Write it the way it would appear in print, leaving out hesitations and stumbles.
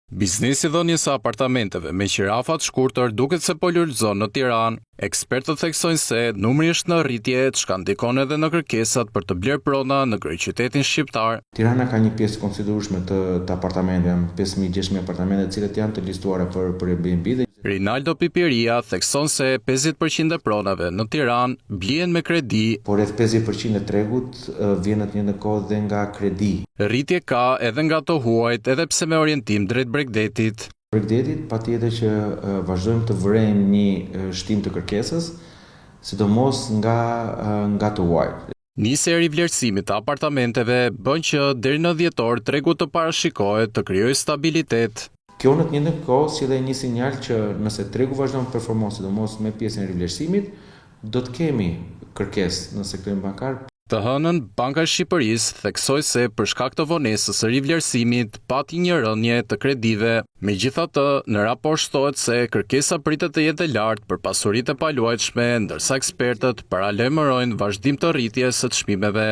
Biznesi dhënies së apartamenteve me qirafat shkurtër duket se po lulëzon në Tiranë. Ekspertët theksojnë se numri është në rritje, çka ndikon edhe në kërkesat për të blerë prona në kryeqytetin shqiptar. Tirana ka një pjesë konsiderueshme të apartamenteve, 5.000-6.000 apartamente, të cilat janë të listuara për Airbnb. Rinaldo Pipiria thekson se 50% e pronave në Tiranë blihen me kredi. Por rreth 50% e tregut vjen në të njëjtën kohë dhe nga kredi. Rritje ka edhe nga të huajt, edhe pse me orientim drejt Bregdetit. Patjetër që vazhdojmë të vërejmë një shtim të kërkesës, sidomos nga të huajt. Nisja e rivlerësimit të apartamenteve bën që deri në dhjetor tregu të parashikohet të krijojë stabilitet. Kjo në të njëjtën kohë sjell një sinjal që nëse tregu vazhdon të performojë, sidomos me pjesën e rivlerësimit, do të kemi kërkesë në sektorin bankar. Të hënën, Banka e Shqipërisë theksoi se për shkak të vonesës së rivlerësimit pati një rënje të kredive. Megjithatë, në raport shtohet se kërkesa pritet të jetë e lartë për pasuritë e paluajtshme, ndërsa ekspertët paralajmërojnë vazhdim të rritjes së çmimeve.